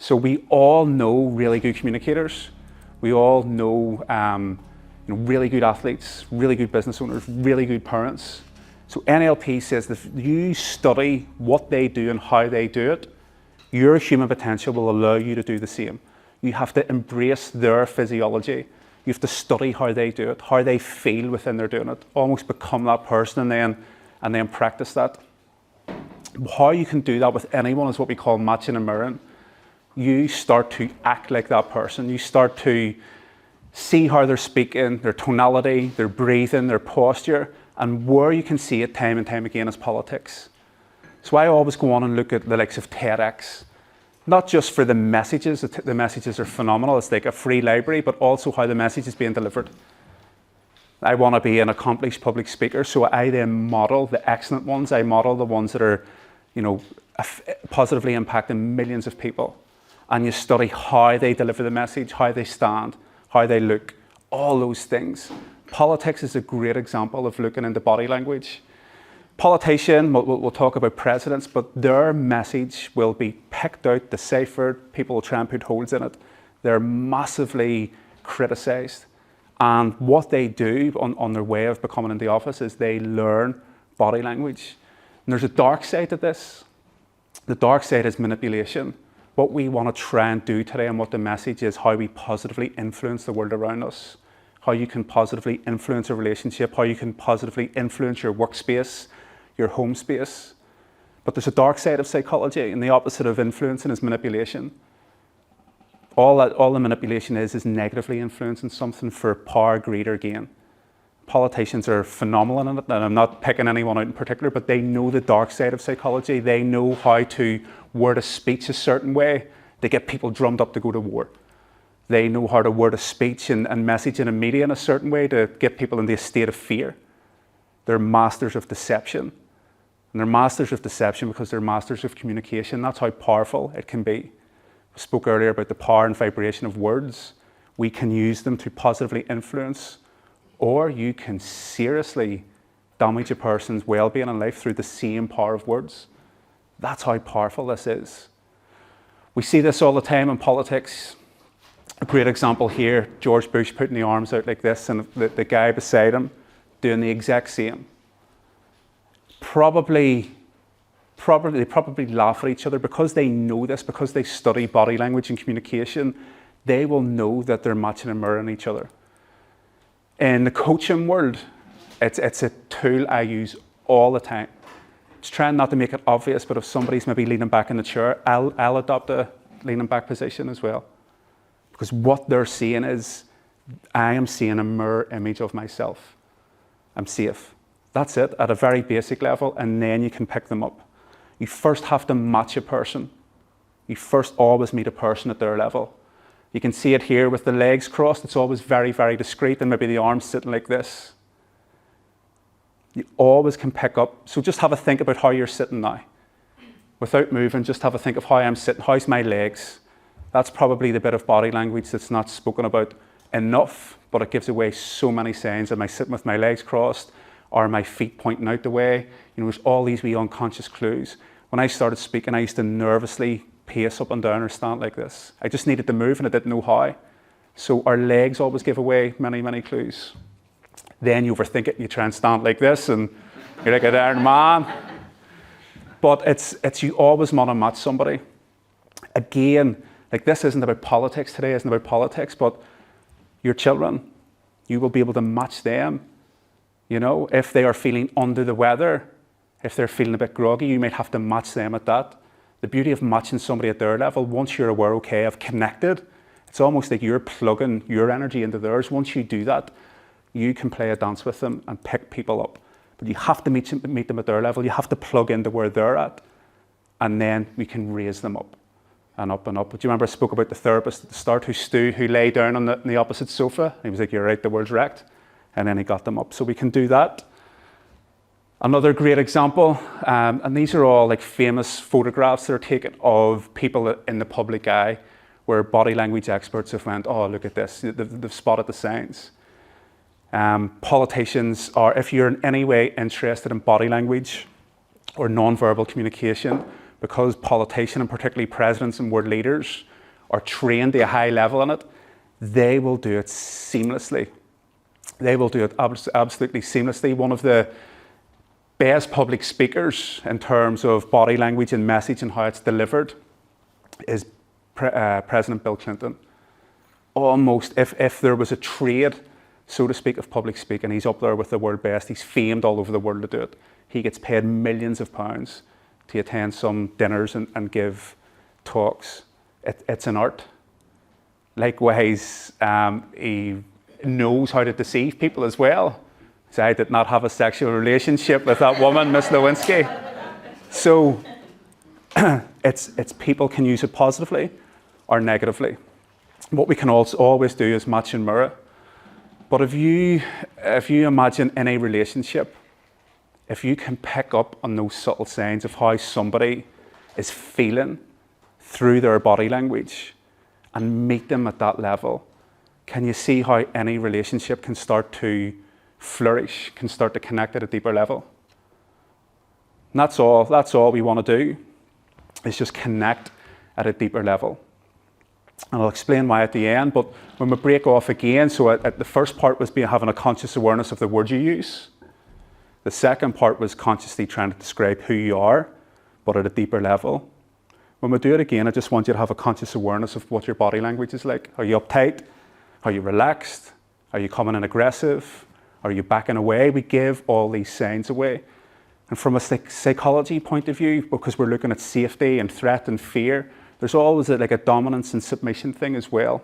So we all know really good communicators. We all know, really good athletes, really good business owners, really good parents. So NLP says that if you study what they do and how they do it, your human potential will allow you to do the same. You have to embrace their physiology. You have to study how they do it, how they feel within their doing it, almost become that person and then practice that. How you can do that with anyone is what we call matching and mirroring. You start to act like that person. You start to see how they're speaking, their tonality, their breathing, their posture, and where you can see it time and time again is politics. So I always go on and look at the likes of TEDx, not just for the messages. The messages are phenomenal. It's like a free library, but also how the message is being delivered. I want to be an accomplished public speaker, so I then model the excellent ones. I model the ones that are, positively impacting millions of people. And you study how they deliver the message, how they stand, how they look, all those things. Politics is a great example of looking into body language. Politician, we'll talk about presidents, but their message will be picked out, deciphered, people will try and put holes in it. They're massively criticised. And what they do on their way of becoming in the office is they learn body language. And there's a dark side to this. The dark side is manipulation. What we want to try and do today and what the message is, how we positively influence the world around us, how you can positively influence a relationship, how you can positively influence your workspace, your home space. But there's a dark side of psychology, and the opposite of influencing is manipulation. All the manipulation is negatively influencing something for power, greed, or gain. Politicians are phenomenal in it, and I'm not picking anyone out in particular, but they know the dark side of psychology. They know how to word a speech a certain way to get people drummed up to go to war. They know how to word a speech and message in a media in a certain way to get people in the state of fear. They're masters of deception. And they're masters of deception because they're masters of communication. That's how powerful it can be. I spoke earlier about the power and vibration of words. We can use them to positively influence, or you can seriously damage a person's well-being in life through the same power of words. That's how powerful this is. We see this all the time in politics. A great example here, George Bush putting the arms out like this, and the guy beside him doing the exact same. They probably laugh at each other because they know this, because they study body language and communication. They will know that they're matching and mirroring each other. In the coaching world, it's a tool I use all the time. It's trying not to make it obvious, but if somebody's maybe leaning back in the chair, I'll adopt a leaning back position as well. Because what they're seeing is, I am seeing a mirror image of myself. I'm safe. That's it, at a very basic level, and then you can pick them up. You first have to match a person. You first always meet a person at their level. You can see it here with the legs crossed. It's always very, very discreet, and maybe the arms sitting like this. You always can pick up. So just have a think about how you're sitting now. Without moving, just have a think of how I'm sitting. How's my legs? That's probably the bit of body language that's not spoken about enough, but it gives away so many signs. Am I sitting with my legs crossed? Are my feet pointing out the way? There's all these wee unconscious clues. When I started speaking, I used to nervously pace up and down or stand like this. I just needed to move and I didn't know how. So our legs always give away many, many clues. Then you overthink it, you try and stand like this and you're like an Iron Man. But it's you always want to match somebody. Again, like this isn't about politics today, isn't about politics, but your children, you will be able to match them. If they are feeling under the weather, if they're feeling a bit groggy, you might have to match them at that. The beauty of matching somebody at their level, once you're aware, okay, I've connected, it's almost like you're plugging your energy into theirs. Once you do that, you can play a dance with them and pick people up. But you have to meet them at their level. You have to plug into where they're at, and then we can raise them up and up and up. But do you remember I spoke about the therapist at the start who lay down on the opposite sofa? And he was like, you're right, the world's wrecked. And then he got them up. So we can do that. Another great example, and these are all like famous photographs that are taken of people in the public eye where body language experts have went, oh, look at this, they've spotted the signs. Politicians are, if you're in any way interested in body language or non-verbal communication, because politicians and particularly presidents and world leaders are trained to a high level in it, they will do it seamlessly. They will do it absolutely seamlessly. One of the best public speakers in terms of body language and message and how it's delivered is President Bill Clinton. Almost, if there was a trade, so to speak, of public speaking, he's up there with the world best. He's famed all over the world to do it. He gets paid millions of pounds to attend some dinners and give talks. It's an art. Likewise, he knows how to deceive people as well. So I did not have a sexual relationship with that woman, Miss Lewinsky. So it's people can use it positively or negatively. What we can also always do is match and mirror. But if you imagine in a relationship, if you can pick up on those subtle signs of how somebody is feeling through their body language and meet them at that level, can you see how any relationship can start to flourish, can start to connect at a deeper level? And that's all we want to do, is just connect at a deeper level. And I'll explain why at the end, but when we break off again, so at the first part was having a conscious awareness of the words you use. The second part was consciously trying to describe who you are, but at a deeper level. When we do it again, I just want you to have a conscious awareness of what your body language is like. Are you uptight? Are you relaxed? Are you coming in aggressive? Are you backing away? We give all these signs away. And from a psychology point of view, because we're looking at safety and threat and fear, there's always like a dominance and submission thing as well.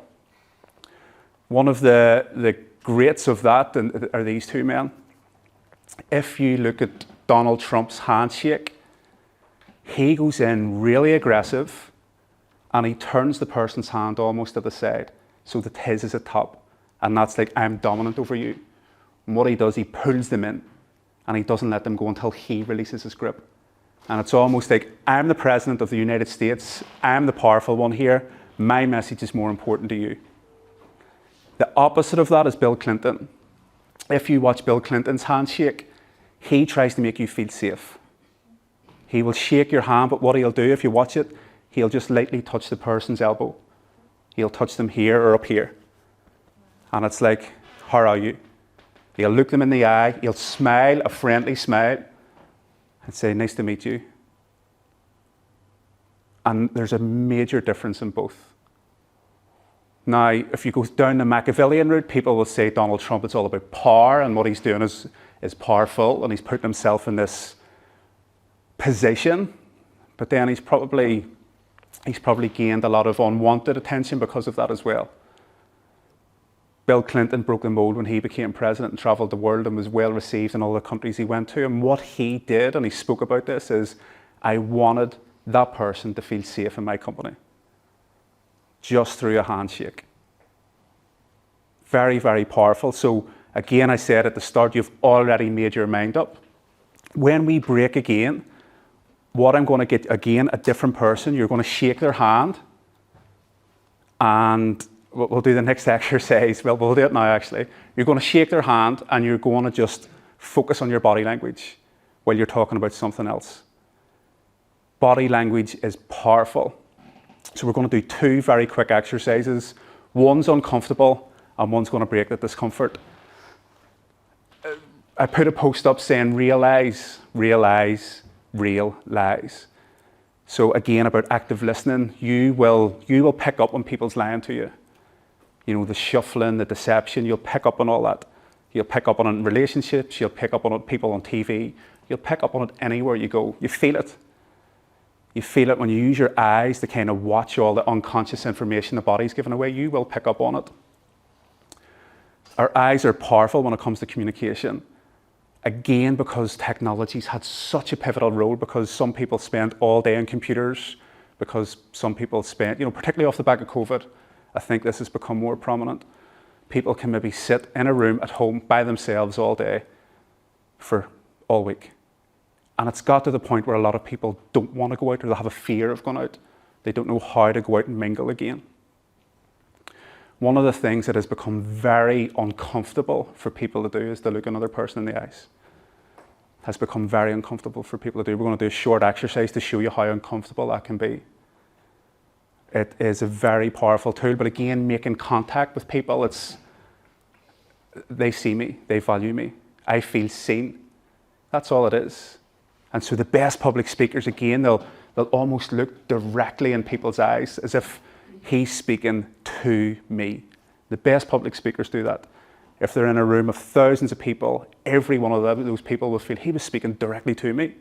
One of the greats of that are these two men. If you look at Donald Trump's handshake, he goes in really aggressive and he turns the person's hand almost to the side so that his is at top. And that's like, I'm dominant over you. And what he does, he pulls them in and he doesn't let them go until he releases his grip. And it's almost like, I'm the president of the United States. I'm the powerful one here. My message is more important to you. The opposite of that is Bill Clinton. If you watch Bill Clinton's handshake, he tries to make you feel safe. He will shake your hand, but what he'll do, if you watch it, he'll just lightly touch the person's elbow. He'll touch them here or up here. And it's like, how are you? He'll look them in the eye, he'll smile, a friendly smile, and say, nice to meet you. And there's a major difference in both. Now, if you go down the Machiavellian route, people will say Donald Trump, it's all about power, and what he's doing is powerful, and he's putting himself in this position. But then he's probably gained a lot of unwanted attention because of that as well. Bill Clinton broke the mold when he became president and travelled the world and was well received in all the countries he went to. And what he did, and he spoke about this, is I wanted that person to feel safe in my company. Just through a handshake. Very, very powerful. So again, I said at the start, you've already made your mind up. When we break again, what I'm going to get, again, a different person, you're going to shake their hand, and we'll do the next exercise. Well, we'll do it now, actually. You're going to shake their hand, and you're going to just focus on your body language while you're talking about something else. Body language is powerful. So we're going to do two very quick exercises. One's uncomfortable, and one's going to break the discomfort. I put a post up saying, realize, realize, realize. So again, about active listening, you will pick up when people's lying to you. You know, the shuffling, the deception, you'll pick up on all that. You'll pick up on it in relationships, you'll pick up on it people on TV, you'll pick up on it anywhere you go. You feel it. You feel it when you use your eyes to kind of watch all the unconscious information the body's giving away, you will pick up on it. Our eyes are powerful when it comes to communication. Again, because technology's had such a pivotal role, because some people spend all day on computers, because some people spend, particularly off the back of COVID, I think this has become more prominent. People can maybe sit in a room at home by themselves all day for all week. And it's got to the point where a lot of people don't want to go out, or they have a fear of going out. They don't know how to go out and mingle again. One of the things that has become very uncomfortable for people to do is to look another person in the eyes. has become very uncomfortable for people to do. We're going to do a short exercise to show you how uncomfortable that can be. It is a very powerful tool, but again, making contact with people, they see me, they value me, I feel seen. That's all it is. And so the best public speakers, again, they'll almost look directly in people's eyes as if he's speaking to me. The best public speakers do that. If they're in a room of thousands of people, every one of those people will feel he was speaking directly to me.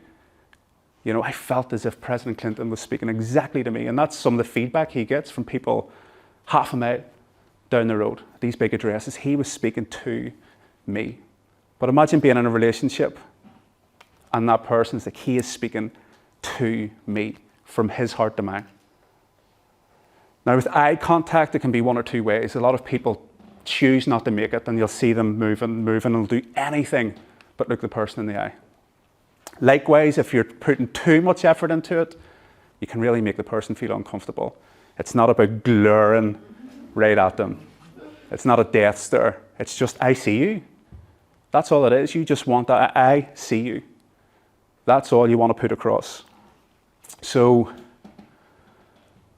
You know, I felt as if President Clinton was speaking exactly to me. And that's some of the feedback he gets from people half a mile down the road. These big addresses, he was speaking to me. But imagine being in a relationship and that person's like, he is speaking to me from his heart to mine. Now with eye contact, it can be one or two ways. A lot of people choose not to make it, and you'll see them moving, and they'll do anything but look the person in the eye. Likewise, if you're putting too much effort into it, you can really make the person feel uncomfortable. It's not about glaring right at them. It's not a death stare. It's just, I see you. That's all it is. You just want that, I see you. That's all you want to put across. So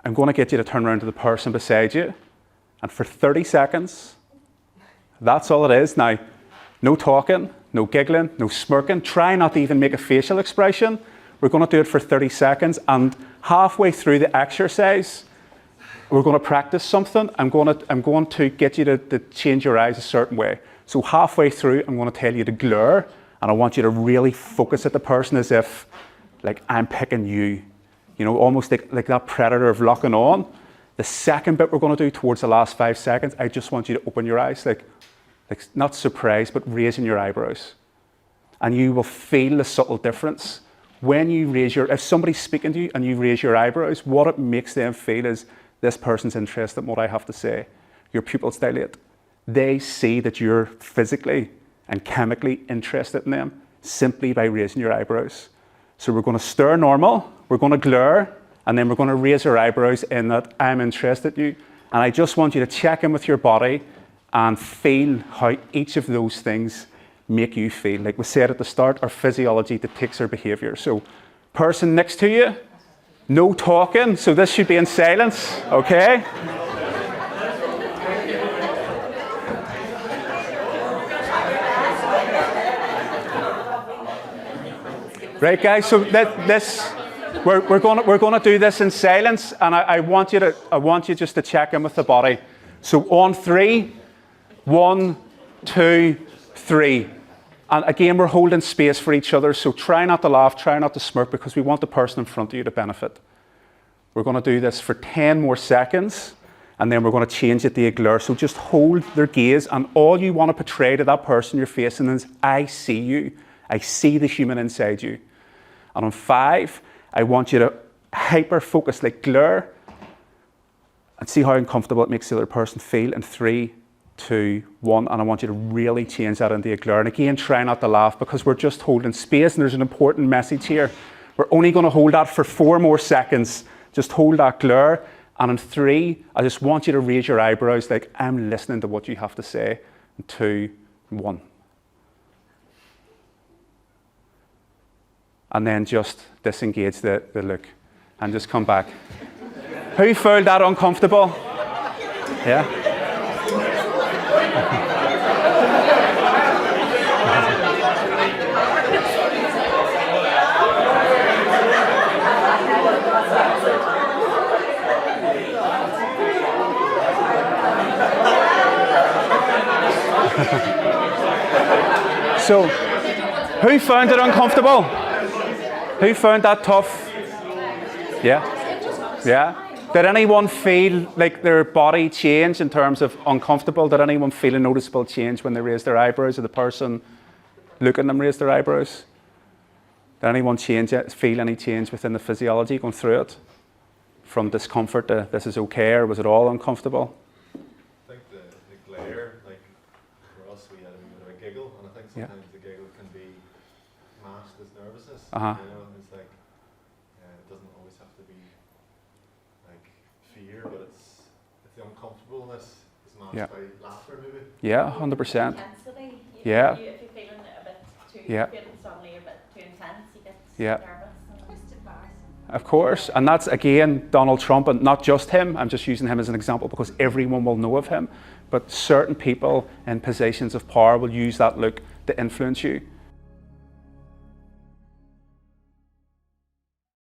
I'm going to get you to turn around to the person beside you, and for 30 seconds, that's all it is. Now, no talking, no giggling, no smirking. Try not to even make a facial expression. We're going to do it for 30 seconds, and halfway through the exercise, we're going to practice something. I'm going to get you to change your eyes a certain way. So halfway through, I'm going to tell you to glare, and I want you to really focus at the person as if, like, I'm picking you. You know, almost like that predator of locking on. The second bit we're going to do towards the last 5 seconds, I just want you to open your eyes, like not surprised, but raising your eyebrows. And you will feel the subtle difference. When you if somebody's speaking to you and you raise your eyebrows, what it makes them feel is this person's interested in what I have to say. Your pupils dilate. They see that you're physically and chemically interested in them simply by raising your eyebrows. So we're going to stare normal, we're going to glare, and then we're going to raise our eyebrows in that I'm interested in you. And I just want you to check in with your body and feel how each of those things make you feel. Like we said at the start, our physiology depicts our behavior. So person next to you, no talking, so this should be in silence, okay? Right, guys, so we're going to do this in silence, and I want you just to check in with the body. So on 3, 1, 2, 3. And again, we're holding space for each other, so try not to laugh, try not to smirk, because we want the person in front of you to benefit. We're going to do this for 10 more seconds, and then we're going to change it to a glare. So just hold their gaze, and all you want to portray to that person you're facing is, I see you. I see the human inside you. And on 5, I want you to hyper-focus, like glare, and see how uncomfortable it makes the other person feel. In 3, 2, 1, and I want you to really change that into a glare. And again, try not to laugh, because we're just holding space, and there's an important message here. We're only going to hold that for 4 more seconds. Just hold that glare. And in 3, I just want you to raise your eyebrows like I'm listening to what you have to say. In 2, 1. And then just disengage the look and just come back. Who found that uncomfortable? Yeah? So, who found it uncomfortable? Who found that tough? Yeah? Yeah? Did anyone feel like their body change in terms of uncomfortable? Did anyone feel a noticeable change when they raised their eyebrows, or the person looking at them raised their eyebrows? Did anyone feel any change within the physiology going through it? From discomfort to this is okay, or was it all uncomfortable? I think the glare, like for us, we had a bit of a giggle, and I think sometimes the giggle can be masked as nervousness. You know, it's like it doesn't always have to be like fear, but it's the uncomfortableness is masked by laughter, maybe. Yeah, 100%. Intensity. Yeah. If you're feeling a bit too Yeah. feeling suddenly a bit too intense, he gets Yeah. nervous. Just embarrassing. Of course, and that's again Donald Trump, and not just him. I'm just using him as an example because everyone will know of him. But certain people in positions of power will use that look to influence you.